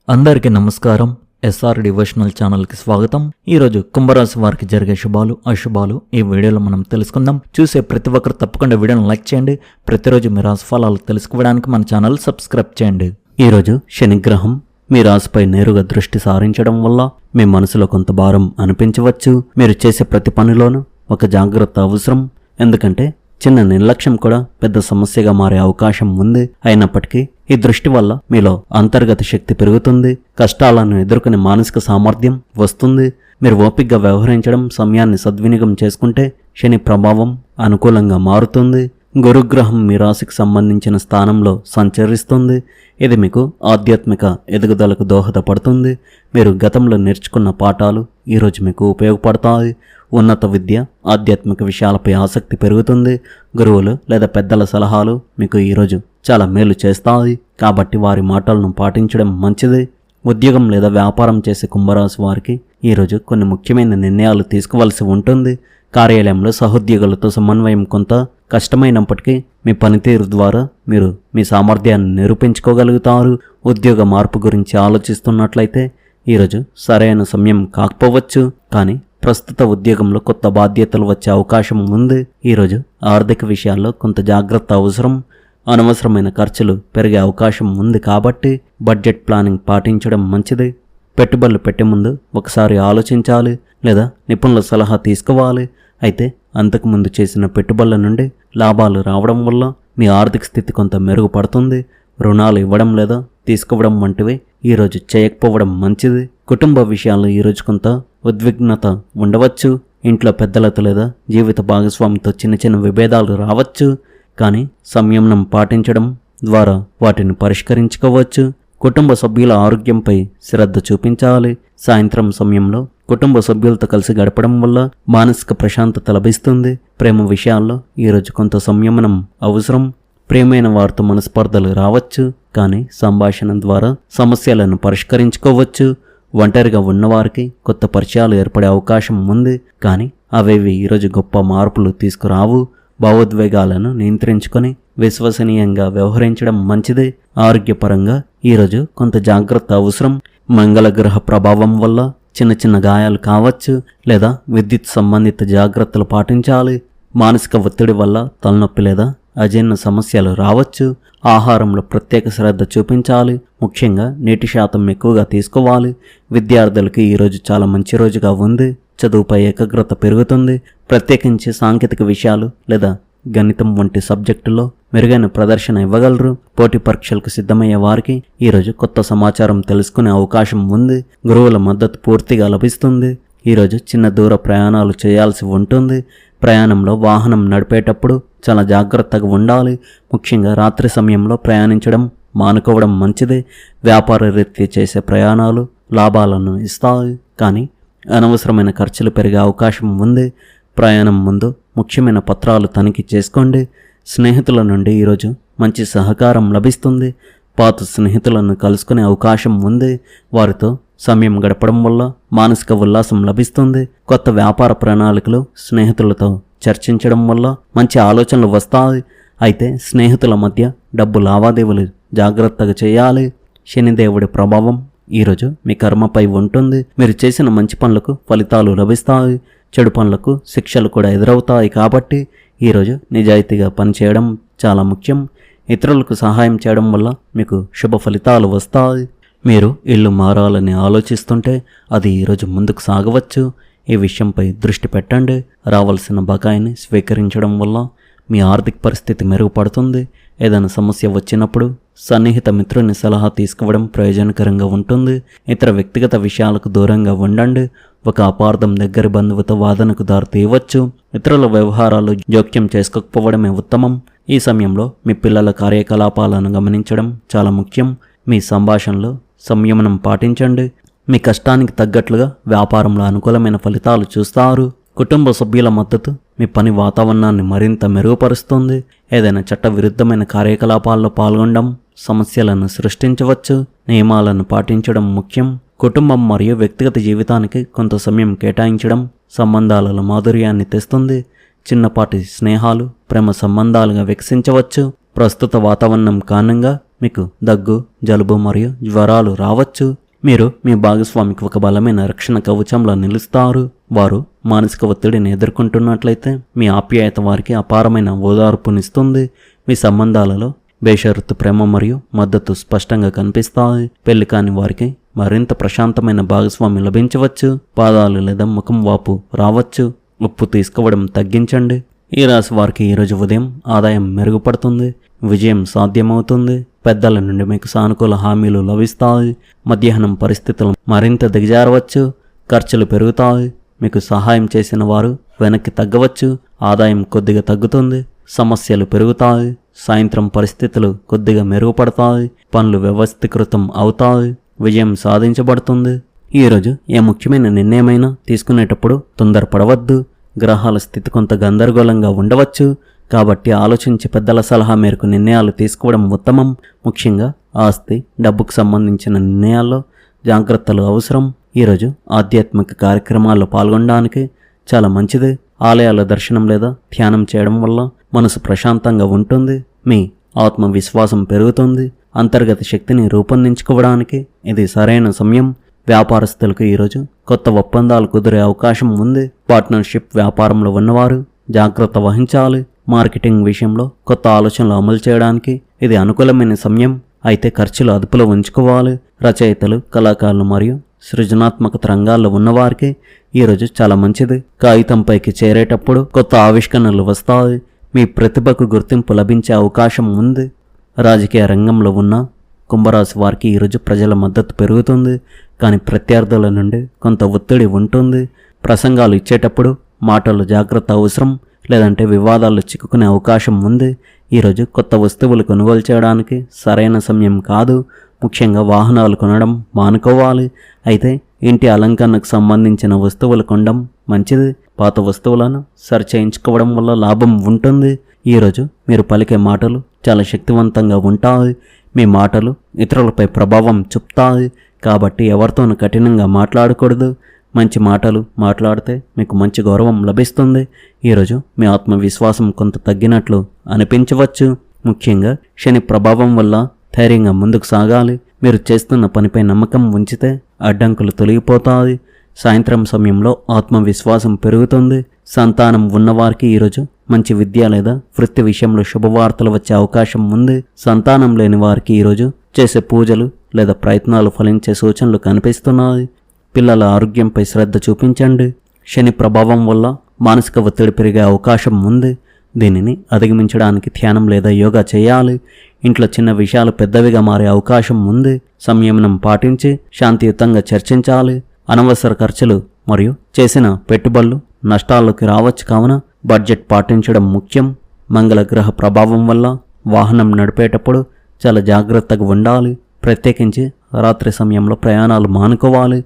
అందరికీ నమస్కారం. SR devotional ఛానల్కి స్వాగతం. ఈరోజు కుంభరాశి వారికి జరిగే శుభాలు అశుభాలు ఈ వీడియోలో మనం తెలుసుకుందాం. చూసే ప్రతి ఒక్కరు తప్పకుండా వీడియోను లైక్ చేయండి. ప్రతిరోజు మీ రాశి ఫలాలు తెలుసుకోవడానికి మన ఛానల్ సబ్స్క్రైబ్ చేయండి. ఈరోజు శనిగ్రహం మీ రాశిపై నేరుగా దృష్టి సారించడం వల్ల మీ మనసులో కొంత భారం అనిపించవచ్చు. మీరు చేసే ప్రతి పనిలోనూ ఒక జాగ్రత్త అవసరం. ఎందుకంటే చిన్న నిర్లక్ష్యం కూడా పెద్ద సమస్యగా మారే అవకాశం ఉంది. అయినప్పటికీ ఈ దృష్టి వల్ల మీలో అంతర్గత శక్తి పెరుగుతుంది. కష్టాలను ఎదుర్కొనే మానసిక సామర్థ్యం వస్తుంది. మీరు ఓపికగా వ్యవహరించడం, సమయాన్ని సద్వినియోగం చేసుకుంటే శని ప్రభావం అనుకూలంగా మారుతుంది. గురుగ్రహం మీ రాశికి సంబంధించిన స్థానంలో సంచరిస్తుంది. ఇది మీకు ఆధ్యాత్మిక ఎదుగుదలకు దోహదపడుతుంది. మీరు గతంలో నేర్చుకున్న పాఠాలు ఈరోజు మీకు ఉపయోగపడతాయి. ఉన్నత విద్య, ఆధ్యాత్మిక విషయాలపై ఆసక్తి పెరుగుతుంది. గురువులు లేదా పెద్దల సలహాలు మీకు ఈరోజు చాలా మేలు చేస్తాయి. కాబట్టి వారి మాటలను పాటించడం మంచిది. ఉద్యోగం లేదా వ్యాపారం చేసే కుంభరాశి వారికి ఈరోజు కొన్ని ముఖ్యమైన నిర్ణయాలు తీసుకోవాల్సి ఉంటుంది. కార్యాలయంలో సహోద్యోగులతో సమన్వయం కొంత కష్టమైనప్పటికీ మీ పనితీరు ద్వారా మీరు మీ సామర్థ్యాన్ని నిరూపించుకోగలుగుతారు. ఉద్యోగ మార్పు గురించి ఆలోచిస్తున్నట్లయితే ఈరోజు సరైన సమయం కాకపోవచ్చు. కానీ ప్రస్తుత ఉద్యోగంలో కొత్త బాధ్యతలు వచ్చే అవకాశం ఉంది. ఈరోజు ఆర్థిక విషయాల్లో కొంత జాగ్రత్త అవసరం. అనవసరమైన ఖర్చులు పెరిగే అవకాశం ఉంది. కాబట్టి బడ్జెట్ ప్లానింగ్ పాటించడం మంచిది. పెట్టుబడులు పెట్టే ముందు ఒకసారి ఆలోచించాలి లేదా నిపుణుల సలహా తీసుకోవాలి. అయితే అంతకుముందు చేసిన పెట్టుబడుల నుండి లాభాలు రావడం వల్ల మీ ఆర్థిక స్థితి కొంత మెరుగుపడుతుంది. రుణాలు ఇవ్వడం లేదా తీసుకోవడం వంటివి ఈరోజు చేయకపోవడం మంచిది. కుటుంబ విషయాల్లో ఈరోజు కొంత ఉద్విగ్నత ఉండవచ్చు. ఇంట్లో పెద్దలతో లేదా జీవిత భాగస్వామితో చిన్న చిన్న విభేదాలు రావచ్చు. కానీ సంయమనం పాటించడం ద్వారా వాటిని పరిష్కరించుకోవచ్చు. కుటుంబ సభ్యుల ఆరోగ్యంపై శ్రద్ధ చూపించాలి. సాయంత్రం సమయంలో కుటుంబ సభ్యులతో కలిసి గడపడం వల్ల మానసిక ప్రశాంతత లభిస్తుంది. ప్రేమ విషయాల్లో ఈరోజు కొంత సంయమనం అవసరం. ప్రియమైన వారితో మనస్పర్ధలు రావచ్చు. కానీ సంభాషణ ద్వారా సమస్యలను పరిష్కరించుకోవచ్చు. ఒంటరిగా ఉన్నవారికి కొత్త పరిచయాలు ఏర్పడే అవకాశం ఉంది. కానీ అవేవి ఈరోజు గొప్ప మార్పులు తీసుకురావు. భావోద్వేగాలను నియంత్రించుకొని విశ్వసనీయంగా వ్యవహరించడం మంచిది. ఆరోగ్యపరంగా ఈరోజు కొంత జాగ్రత్త అవసరం. మంగళ గ్రహ ప్రభావం వల్ల చిన్న చిన్న గాయాలు కావచ్చు లేదా విద్యుత్ సంబంధిత జాగ్రత్తలు పాటించాలి. మానసిక ఒత్తిడి వల్ల తలనొప్పి లేదా అజీర్ణ సమస్యలు రావచ్చు. ఆహారంలో ప్రత్యేక శ్రద్ధ చూపించాలి. ముఖ్యంగా నీటి శాతం ఎక్కువగా తీసుకోవాలి. విద్యార్థులకి ఈరోజు చాలా మంచి రోజుగా ఉంది. చదువుపై ఏకాగ్రత పెరుగుతుంది. ప్రత్యేకించి సాంకేతిక విషయాలు లేదా గణితం వంటి సబ్జెక్టులో మెరుగైన ప్రదర్శన ఇవ్వగలరు. పోటీ పరీక్షలకు సిద్ధమయ్యే వారికి ఈరోజు కొత్త సమాచారం తెలుసుకునే అవకాశం ఉంది. గురువుల మద్దతు పూర్తిగా లభిస్తుంది. ఈరోజు చిన్న దూర ప్రయాణాలు చేయాల్సి ఉంటుంది. ప్రయాణంలో వాహనం నడిపేటప్పుడు చాలా జాగ్రత్తగా ఉండాలి. ముఖ్యంగా రాత్రి సమయంలో ప్రయాణించడం మానుకోవడం మంచిది. వ్యాపార రీత్యా చేసే ప్రయాణాలు లాభాలను ఇస్తాయి. కానీ అనవసరమైన ఖర్చులు పెరిగే అవకాశం ఉంది. ప్రయాణం ముందు ముఖ్యమైన పత్రాలు తనిఖీ చేసుకోండి. స్నేహితుల నుండి ఈరోజు మంచి సహకారం లభిస్తుంది. పాత స్నేహితులను కలుసుకునే అవకాశం ఉంది. వారితో సమయం గడపడం వల్ల మానసిక ఉల్లాసం లభిస్తుంది. కొత్త వ్యాపార ప్రణాళికలు స్నేహితులతో చర్చించడం వల్ల మంచి ఆలోచనలు వస్తాయి. అయితే స్నేహితుల మధ్య డబ్బు లావాదేవీలు జాగ్రత్తగా చేయాలి. శనిదేవుడి ప్రభావం ఈరోజు మీ కర్మపై ఉంటుంది. మీరు చేసిన మంచి పనులకు ఫలితాలు లభిస్తాయి. చెడు పనులకు శిక్షలు కూడా ఎదురవుతాయి. కాబట్టి ఈరోజు నిజాయితీగా పనిచేయడం చాలా ముఖ్యం. ఇతరులకు సహాయం చేయడం వల్ల మీకు శుభ ఫలితాలు వస్తాయి. మీరు ఇల్లు మారాలని ఆలోచిస్తుంటే అది ఈరోజు ముందుకు సాగవచ్చు. ఈ విషయంపై దృష్టి పెట్టండి. రావాల్సిన బకాయిని స్వీకరించడం వల్ల మీ ఆర్థిక పరిస్థితి మెరుగుపడుతుంది. ఏదైనా సమస్య వచ్చినప్పుడు సన్నిహిత మిత్రుని సలహా తీసుకోవడం ప్రయోజనకరంగా ఉంటుంది. ఇతర వ్యక్తిగత విషయాలకు దూరంగా ఉండండి. ఒక అపార్థం దగ్గరి బంధువుతో వాదనకు దారితీయవచ్చు. ఇతరుల వ్యవహారాలు జోక్యం చేసుకోకపోవడమే ఉత్తమం. ఈ సమయంలో మీ పిల్లల కార్యకలాపాలను గమనించడం చాలా ముఖ్యం. మీ సంభాషణలో సంయమనం పాటించండి. మీ కష్టానికి తగ్గట్లుగా వ్యాపారంలో అనుకూలమైన ఫలితాలు చూస్తారు. కుటుంబ సభ్యుల మద్దతు మీ పని వాతావరణాన్ని మరింత మెరుగుపరుస్తుంది. ఏదైనా చట్టవిరుద్ధమైన కార్యకలాపాల్లో పాల్గొనడం సమస్యలను సృష్టించవచ్చు. నియమాలను పాటించడం ముఖ్యం. కుటుంబం మరియు వ్యక్తిగత జీవితానికి కొంత సమయం కేటాయించడం సంబంధాలలో మాధుర్యాన్ని తెస్తుంది. చిన్నపాటి స్నేహాలు ప్రేమ సంబంధాలుగా వికసించవచ్చు. ప్రస్తుత వాతావరణం కారణంగా మీకు దగ్గు, జలుబు మరియు జ్వరాలు రావచ్చు. మీరు మీ భాగస్వామికి ఒక బలమైన రక్షణ కవచంలో నిలుస్తారు. వారు మానసిక ఒత్తిడిని ఎదుర్కొంటున్నట్లయితే మీ ఆప్యాయత వారికి అపారమైన ఓదార్పునిస్తుంది. మీ సంబంధాలలో బేషరతు ప్రేమ మరియు మద్దతు స్పష్టంగా కనిపిస్తాయి. పెళ్లి కాని వారికి మరింత ప్రశాంతమైన భాగస్వామి లభించవచ్చు. పాదాలు లేదా ముఖం వాపు రావచ్చు. ఉప్పు తీసుకోవడం తగ్గించండి. ఈ రాశి వారికి ఈరోజు ఉదయం ఆదాయం మెరుగుపడుతుంది. విజయం సాధ్యమవుతుంది. పెద్దల నుండి మీకు సానుకూల హామీలు లభిస్తాయి. మధ్యాహ్నం పరిస్థితులు మరింత దిగజారవచ్చు. ఖర్చులు పెరుగుతాయి. మీకు సహాయం చేసిన వారు వెనక్కి తగ్గవచ్చు. ఆదాయం కొద్దిగా తగ్గుతుంది. సమస్యలు పెరుగుతాయి. సాయంత్రం పరిస్థితులు కొద్దిగా మెరుగుపడతాయి. పనులు వ్యవస్థీకృతం అవుతాయి. విజయం సాధించబడుతుంది. ఈరోజు ఏ ముఖ్యమైన నిర్ణయమైనా తీసుకునేటప్పుడు తొందరపడవద్దు. గ్రహాల స్థితి కొంత గందరగోళంగా ఉండవచ్చు. కాబట్టి ఆలోచించి పెద్దల సలహా మేరకు నిర్ణయాలు తీసుకోవడం ఉత్తమం. ముఖ్యంగా ఆస్తి, డబ్బుకు సంబంధించిన నిర్ణయాల్లో జాగ్రత్తలు అవసరం. ఈరోజు ఆధ్యాత్మిక కార్యక్రమాల్లో పాల్గొనడానికి చాలా మంచిది. ఆలయాల దర్శనం లేదా ధ్యానం చేయడం వల్ల మనసు ప్రశాంతంగా ఉంటుంది. మీ ఆత్మవిశ్వాసం పెరుగుతుంది. అంతర్గత శక్తిని రూపొందించుకోవడానికి ఇది సరైన సమయం. వ్యాపారస్తులకు ఈరోజు కొత్త ఒప్పందాలు కుదిరే అవకాశం ఉంది. పార్ట్నర్షిప్ వ్యాపారంలో ఉన్నవారు జాగ్రత్త వహించాలి. మార్కెటింగ్ విషయంలో కొత్త ఆలోచనలు అమలు చేయడానికి ఇది అనుకూలమైన సమయం. అయితే ఖర్చులు అదుపులో ఉంచుకోవాలి. రచయితలు, కళాకారులు మరియు సృజనాత్మక రంగాల్లో ఉన్నవారికి ఈరోజు చాలా మంచిది. కాగితంపైకి చేరేటప్పుడు కొత్త ఆవిష్కరణలు వస్తాయి. మీ ప్రతిభకు గుర్తింపు లభించే అవకాశం ఉంది. రాజకీయ రంగంలో ఉన్న కుంభరాశి వారికి ఈరోజు ప్రజల మద్దతు పెరుగుతుంది. కానీ ప్రత్యర్థుల నుండి కొంత ఒత్తిడి ఉంటుంది. ప్రసంగాలు ఇచ్చేటప్పుడు మాటలు జాగ్రత్త అవసరం. లేదంటే వివాదాలు చిక్కుకునే అవకాశం ఉంది. ఈరోజు కొత్త వస్తువులు కొనుగోలు చేయడానికి సరైన సమయం కాదు. ముఖ్యంగా వాహనాలు కొనడం మానుకోవాలి. అయితే ఇంటి అలంకరణకు సంబంధించిన వస్తువులు కొనడం మంచిది. పాత వస్తువులను సరిచేయించుకోవడం వల్ల లాభం ఉంటుంది. ఈరోజు మీరు పలికే మాటలు చాలా శక్తివంతంగా ఉంటాయి. మీ మాటలు ఇతరులపై ప్రభావం చూపుతాయి. కాబట్టి ఎవరితోనూ కఠినంగా మాట్లాడకూడదు. మంచి మాటలు మాట్లాడితే మీకు మంచి గౌరవం లభిస్తుంది. ఈరోజు మీ ఆత్మవిశ్వాసం కొంత తగ్గినట్లు అనిపించవచ్చు. ముఖ్యంగా శని ప్రభావం వల్ల ధైర్యంగా ముందుకు సాగాలి. మీరు చేస్తున్న పనిపై నమ్మకం ఉంచితే అడ్డంకులు తొలగిపోతాయి. సాయంత్రం సమయంలో ఆత్మవిశ్వాసం పెరుగుతుంది. సంతానం ఉన్నవారికి ఈరోజు మంచి విద్య లేదా వృత్తి విషయంలో శుభవార్తలు వచ్చే అవకాశం ఉంది. సంతానం లేని వారికి ఈరోజు చేసే పూజలు లేదా ప్రయత్నాలు ఫలించే సూచనలు కనిపిస్తున్నాయి. పిల్లల ఆరోగ్యంపై శ్రద్ధ చూపించండి. శని ప్రభావం వల్ల మానసిక ఒత్తిడి పెరిగే అవకాశం ఉంది. దీనిని అధిగమించడానికి ధ్యానం లేదా యోగా చేయాలి. ఇంట్లో చిన్న విషయాలు పెద్దవిగా మారే అవకాశం ఉంది. సంయమనం పాటించి శాంతియుతంగా చర్చించాలి. అనవసర ఖర్చులు మరియు చేసిన పెట్టుబడులు నష్టాల్లోకి రావచ్చు. కావున బడ్జెట్ పాటించడం ముఖ్యం. మంగళ గ్రహ ప్రభావం వల్ల వాహనం నడిపేటప్పుడు చాలా జాగ్రత్తగా ఉండాలి. ప్రత్యేకించి రాత్రి సమయంలో ప్రయాణాలు మానుకోవాలి.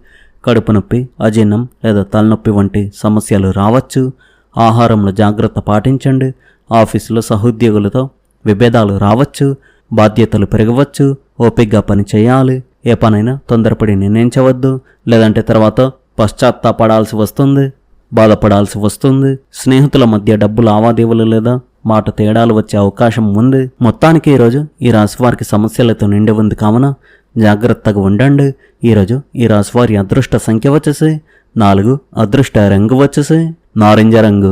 కడుపు నొప్పి, అజీర్ణం లేదా తలనొప్పి వంటి సమస్యలు రావచ్చు. ఆహారంలో జాగ్రత్త పాటించండి. ఆఫీసులో సహోద్యోగులతో విభేదాలు రావచ్చు. బాధ్యతలు పెరగవచ్చు. ఓపికగా పని చేయాలి. ఏ పనైనా తొందరపడి నిర్ణయించవద్దు. లేదంటే తర్వాత పశ్చాత్తాపడాల్సి వస్తుంది, బాధపడాల్సి వస్తుంది. స్నేహితుల మధ్య డబ్బు లావాదేవీలు లేదా మాట తేడాలు వచ్చే అవకాశం ఉంది. మొత్తానికి ఈరోజు ఈ రాశివారికి సమస్యలతో నిండి ఉంది. కావున జాగ్రత్తగా ఉండండి. ఈరోజు ఈ రాశివారి అదృష్ట సంఖ్య వచ్చేసి 4, అదృష్ట రంగు వచ్చేసి నారింజ రంగు.